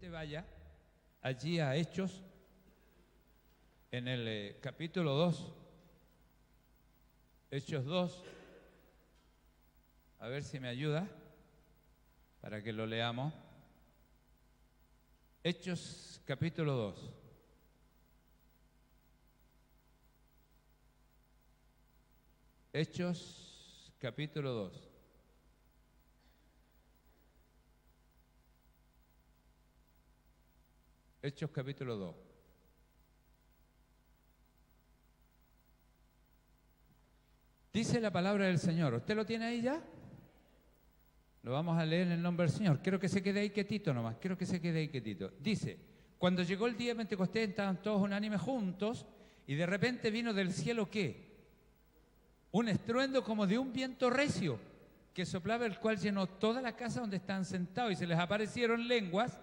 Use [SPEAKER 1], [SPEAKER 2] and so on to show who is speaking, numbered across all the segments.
[SPEAKER 1] usted vaya allí a Hechos, en el capítulo 2, Hechos 2, a ver si me ayuda para que lo leamos. Hechos capítulo 2. Hechos capítulo 2. Hechos capítulo 2. Dice la palabra del Señor. ¿Usted lo tiene ahí ya? Lo vamos a leer en el nombre del Señor. Quiero que se quede ahí quietito nomás. Quiero que se quede ahí quietito. Dice, cuando llegó el día de Pentecostés estaban todos unánimes juntos y de repente vino del cielo ¿qué? Un estruendo como de un viento recio que soplaba, el cual llenó toda la casa donde estaban sentados, y se les aparecieron lenguas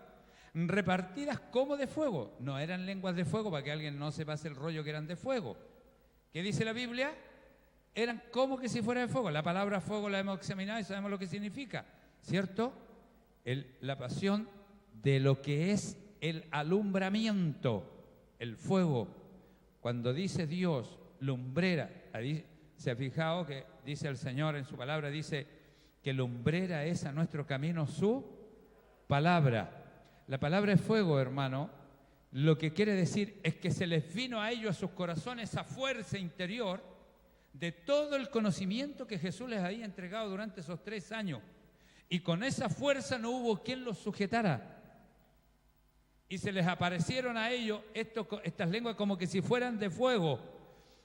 [SPEAKER 1] repartidas como de fuego. No eran lenguas de fuego, para que alguien no se pase el rollo que eran de fuego. ¿Qué dice la Biblia? Eran como que si fuera de fuego. La palabra fuego la hemos examinado y sabemos lo que significa, ¿cierto? La pasión de lo que es el alumbramiento, el fuego. Cuando dice Dios, lumbrera, ahí se ha fijado que dice el Señor en su palabra, dice que lumbrera es a nuestro camino su palabra. La palabra es fuego, hermano. Lo que quiere decir es que se les vino a ellos, a sus corazones, esa fuerza interior de todo el conocimiento que Jesús les había entregado durante esos 3 años. Y con esa fuerza no hubo quien los sujetara. Y se les aparecieron a ellos estas lenguas como que si fueran de fuego.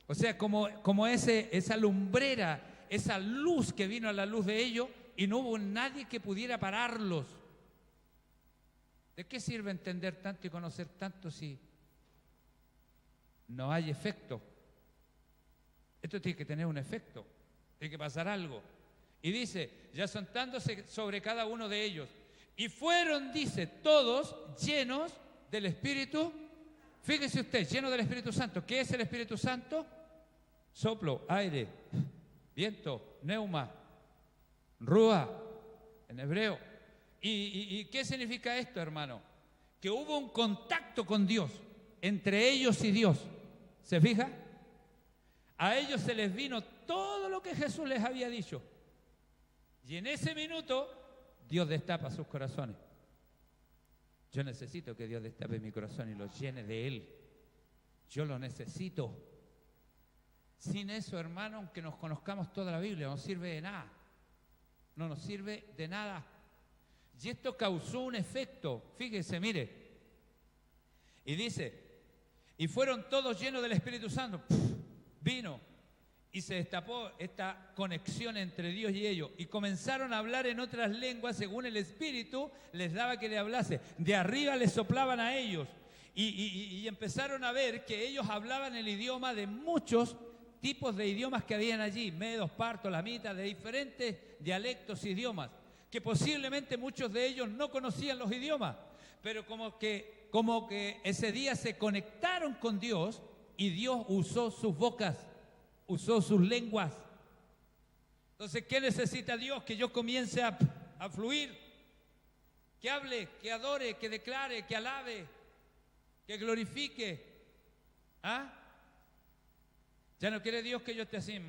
[SPEAKER 1] O sea, como esa lumbrera, esa luz que vino a la luz de ellos, y no hubo nadie que pudiera pararlos. ¿De qué sirve entender tanto y conocer tanto si no hay efecto? Esto tiene que tener un efecto, tiene que pasar algo. Y dice, ya sentándose sobre cada uno de ellos, y fueron, dice, todos llenos del Espíritu. Fíjese usted, llenos del Espíritu Santo. ¿Qué es el Espíritu Santo? Soplo, aire, viento, neuma, rúa, en hebreo. ¿Y qué significa esto, hermano? Que hubo un contacto con Dios, entre ellos y Dios. ¿Se fija? A ellos se les vino todo lo que Jesús les había dicho. Y en ese minuto, Dios destapa sus corazones. Yo necesito que Dios destape mi corazón y lo llene de Él. Yo lo necesito. Sin eso, hermano, aunque nos conozcamos toda la Biblia, no sirve de nada. No nos sirve de nada. Y esto causó un efecto. Fíjese, mire. Y dice, y fueron todos llenos del Espíritu Santo. Vino y se destapó esta conexión entre Dios y ellos. Y comenzaron a hablar en otras lenguas según el Espíritu les daba que le hablase. De arriba les soplaban a ellos. Y empezaron a ver que ellos hablaban el idioma de muchos tipos de idiomas que habían allí, medos, partos, lamitas, de diferentes dialectos e idiomas, que posiblemente muchos de ellos no conocían los idiomas, pero como que ese día se conectaron con Dios y Dios usó sus bocas, usó sus lenguas. Entonces, ¿qué necesita Dios? Que yo comience a fluir, que hable, que adore, que declare, que alabe, que glorifique. ¿Ah? Ya no quiere Dios que yo esté así,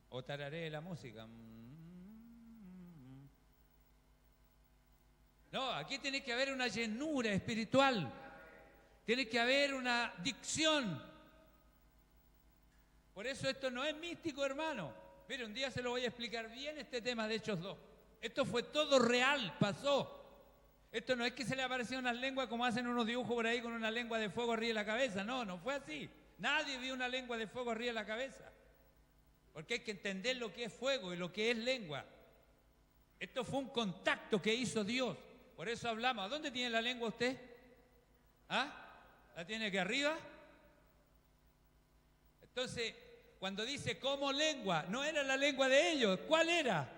[SPEAKER 1] o tararé la música. No, aquí tiene que haber una llenura espiritual. Tiene que haber una dicción. Por eso esto no es místico, hermano. Mire, un día se lo voy a explicar bien este tema de Hechos 2. Esto fue todo real, pasó. Esto no es que se le aparecieron unas lenguas como hacen unos dibujos por ahí con una lengua de fuego arriba de la cabeza. No, no fue así. Nadie vio una lengua de fuego arriba de la cabeza. Porque hay que entender lo que es fuego y lo que es lengua. Esto fue un contacto que hizo Dios. Por eso hablamos. ¿A dónde tiene la lengua usted? ¿Ah? ¿La tiene aquí arriba? Entonces, cuando dice como lengua, no era la lengua de ellos. ¿Cuál era?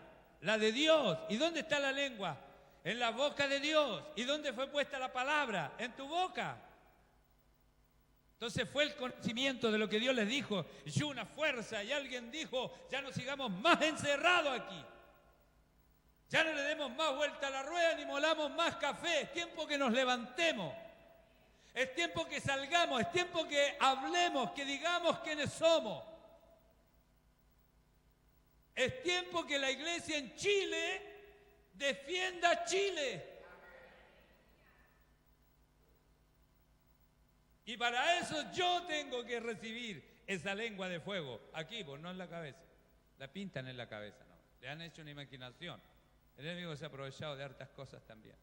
[SPEAKER 1] La de Dios. ¿Y dónde está la lengua? En la boca de Dios. ¿Y dónde fue puesta la palabra? En tu boca. Entonces fue el conocimiento de lo que Dios les dijo. Y una fuerza. Y alguien dijo, ya no sigamos más encerrados aquí. Ya no le demos más vuelta a la rueda ni molamos más café. Es tiempo que nos levantemos. Es tiempo que salgamos. Es tiempo que hablemos, que digamos quiénes somos. Es tiempo que la iglesia en Chile defienda a Chile. Y para eso yo tengo que recibir esa lengua de fuego. Aquí, pues no en la cabeza. La pintan en la cabeza, ¿no? Le han hecho una imaginación. El enemigo se ha aprovechado de hartas cosas también.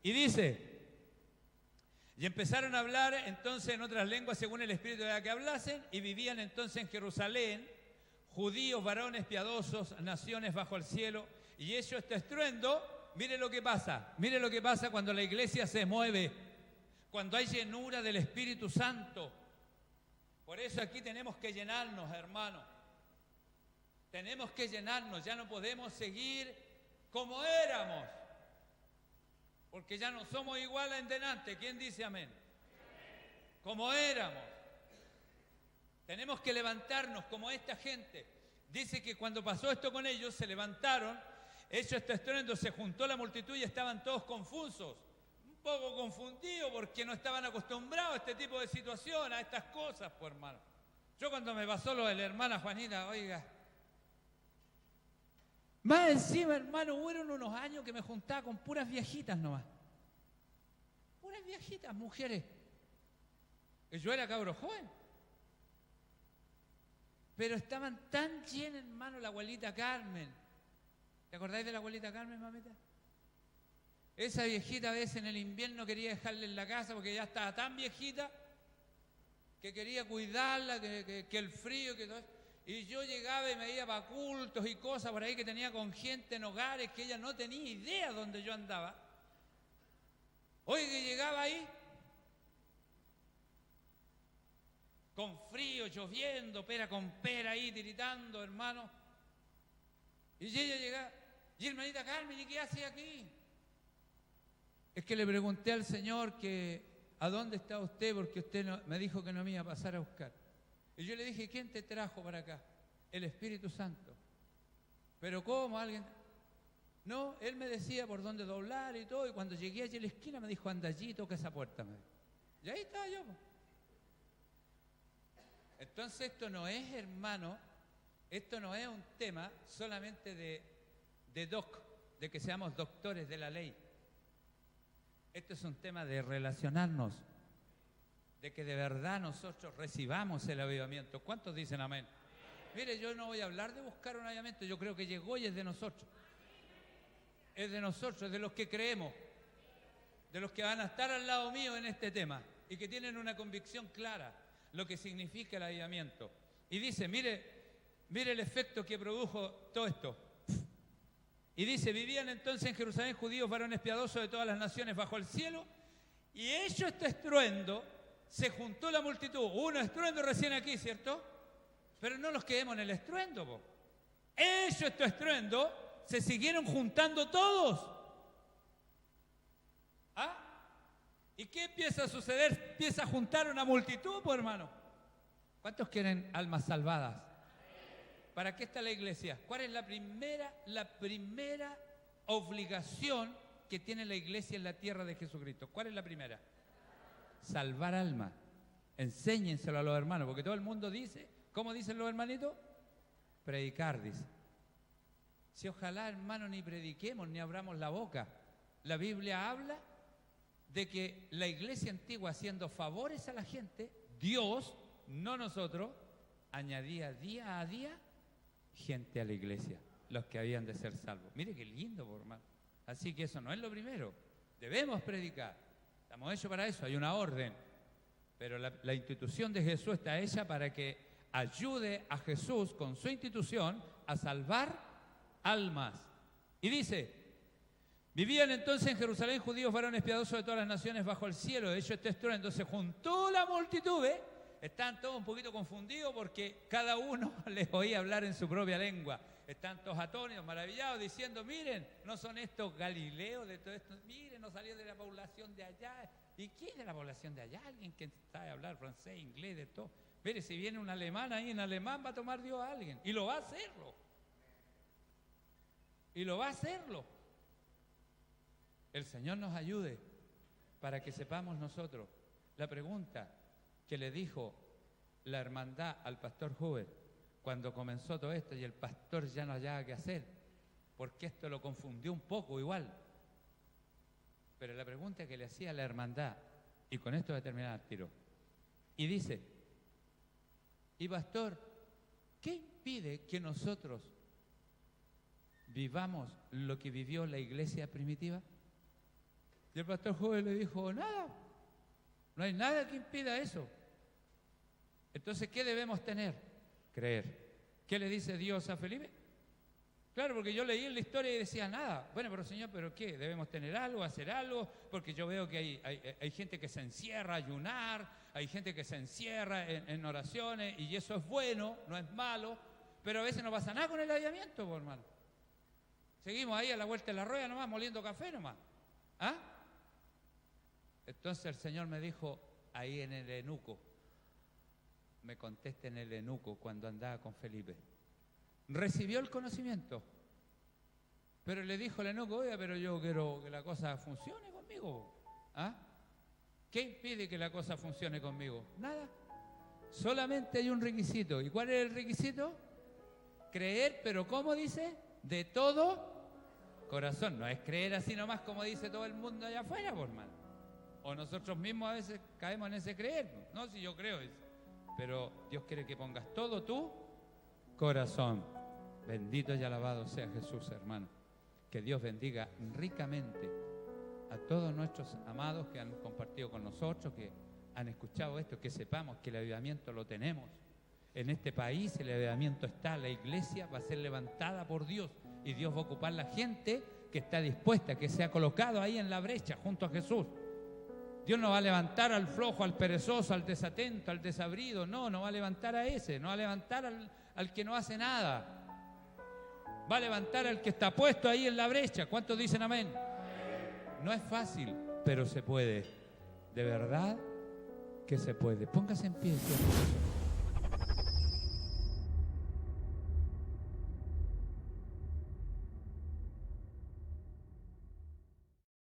[SPEAKER 1] Y dice, y empezaron a hablar entonces en otras lenguas según el espíritu de la que hablasen, y vivían entonces en Jerusalén, judíos, varones piadosos, naciones bajo el cielo, y hecho este estruendo, mire lo que pasa cuando la iglesia se mueve, cuando hay llenura del Espíritu Santo. Por eso aquí tenemos que llenarnos, hermanos. Tenemos que llenarnos, ya no podemos seguir como éramos, porque ya no somos igual en delante. ¿Quién dice amén? Como éramos. Tenemos que levantarnos como esta gente. Dice que cuando pasó esto con ellos, se levantaron, hecho este estruendo, se juntó la multitud y estaban todos confusos, un poco confundidos porque no estaban acostumbrados a este tipo de situación, a estas cosas, pues hermano. Yo cuando me pasó lo de la hermana Juanita, oiga, más encima, hermano, hubo unos años que me juntaba con puras viejitas nomás. Puras viejitas, mujeres. Que yo era cabro joven. Pero estaban tan llenas, hermano, la abuelita Carmen. ¿Te acordáis de la abuelita Carmen, mamita? Esa viejita a veces en el invierno quería dejarla en la casa porque ya estaba tan viejita que quería cuidarla, que el frío, que todo eso. Y yo llegaba y me iba para cultos y cosas por ahí que tenía con gente en hogares que ella no tenía idea dónde yo andaba. Oye, que llegaba ahí con frío, lloviendo, pera con pera ahí, tiritando, hermano. Y ella llegaba, y hermanita Carmen, ¿y qué hace aquí? Es que le pregunté al Señor que ¿a dónde está usted? Porque usted me dijo que no me iba a pasar a buscar. Y yo le dije, ¿quién te trajo para acá? El Espíritu Santo. ¿Pero cómo? ¿Alguien? No, él me decía por dónde doblar y todo, y cuando llegué allí a la esquina me dijo, anda allí y toca esa puerta. Y ahí estaba yo. Entonces esto no es, hermano, esto no es un tema solamente de que seamos doctores de la ley. Esto es un tema de relacionarnos, de que de verdad nosotros recibamos el avivamiento. ¿Cuántos dicen amén? Mire, yo no voy a hablar de buscar un avivamiento, yo creo que llegó y es de nosotros. Es de nosotros, es de los que creemos, de los que van a estar al lado mío en este tema y que tienen una convicción clara lo que significa el avivamiento. Y dice, mire el efecto que produjo todo esto. Y dice, vivían entonces en Jerusalén judíos, varones piadosos de todas las naciones bajo el cielo, y hecho este estruendo, se juntó la multitud. Hubo un estruendo recién aquí, ¿cierto? Pero no nos quedemos en el estruendo, po. Hecho este estruendo, se siguieron juntando todos. ¿Ah? ¿Y qué empieza a suceder? Empieza a juntar una multitud, pues hermano. ¿Cuántos quieren almas salvadas? ¿Para qué está la iglesia? ¿Cuál es la primera obligación que tiene la iglesia en la tierra de Jesucristo? ¿Cuál es la primera? Salvar almas. Enséñenselo a los hermanos, porque todo el mundo dice, ¿cómo dicen los hermanitos? Predicar, dice. Si ojalá, hermano, ni prediquemos, ni abramos la boca. La Biblia habla de que la iglesia antigua, haciendo favores a la gente, Dios, no nosotros, añadía día a día gente a la iglesia, los que habían de ser salvos. Mire qué lindo, por hermano. Así que eso no es lo primero. Debemos predicar. Estamos hechos para eso, hay una orden. Pero la institución de Jesús está hecha para que ayude a Jesús con su institución a salvar almas. Y dice, vivían entonces en Jerusalén judíos, varones piadosos de todas las naciones bajo el cielo. De hecho, este estruendo se juntó la multitud, ¿eh? Están todos un poquito confundidos porque cada uno les oía hablar en su propia lengua. Están todos atónitos, maravillados, diciendo, miren, no son estos galileos de todo esto, miren, no salió de la población de allá. ¿Y quién es de la población de allá? Alguien que sabe hablar francés, inglés, de todo. Mire, si viene un alemán ahí, en alemán va a tomar Dios a alguien. Y lo va a hacerlo. y lo va a hacerlo. El Señor nos ayude para que sepamos nosotros. La pregunta que le dijo la hermandad al pastor Huber cuando comenzó todo esto y el pastor ya no hallaba qué hacer, porque esto lo confundió un poco igual. Pero la pregunta que le hacía la hermandad, y con esto voy a terminar el tiro, y dice, y pastor, ¿qué impide que nosotros vivamos lo que vivió la iglesia primitiva? Y el pastor joven le dijo, nada, no hay nada que impida eso. Entonces, ¿qué debemos tener? Creer. ¿Qué le dice Dios a Felipe? Claro, porque yo leí en la historia y decía nada. Bueno, pero Señor, ¿pero qué? ¿Debemos tener algo, hacer algo? Porque yo veo que hay gente que se encierra a ayunar, hay gente que se encierra en oraciones, y eso es bueno, no es malo, pero a veces no pasa nada con el ayuntamiento, pues, hermano. Seguimos ahí a la vuelta de la rueda nomás, moliendo café nomás. ¿Ah? Entonces el Señor me dijo, ahí en el eunuco, me contesta en el eunuco cuando andaba con Felipe. Recibió el conocimiento, pero le dijo el eunuco, oiga, pero yo quiero que la cosa funcione conmigo. ¿Ah? ¿Qué impide que la cosa funcione conmigo? Nada. Solamente hay un requisito. ¿Y cuál es el requisito? Creer, pero ¿cómo dice? De todo corazón. No es creer así nomás como dice todo el mundo allá afuera, por mal. O nosotros mismos a veces caemos en ese creer. No, si yo creo eso. Pero Dios quiere que pongas todo tu corazón. Bendito y alabado sea Jesús, hermano. Que Dios bendiga ricamente a todos nuestros amados que han compartido con nosotros, que han escuchado esto, que sepamos que el avivamiento lo tenemos. En este país el avivamiento está, la iglesia va a ser levantada por Dios y Dios va a ocupar la gente que está dispuesta, que se ha colocado ahí en la brecha junto a Jesús. Dios no va a levantar al flojo, al perezoso, al desatento, al desabrido, no va a levantar a ese, no va a levantar al que no hace nada. Va a levantar al que está puesto ahí en la brecha. ¿Cuántos dicen amén? No es fácil, pero se puede. De verdad que se puede. Póngase en pie, ¿cierto?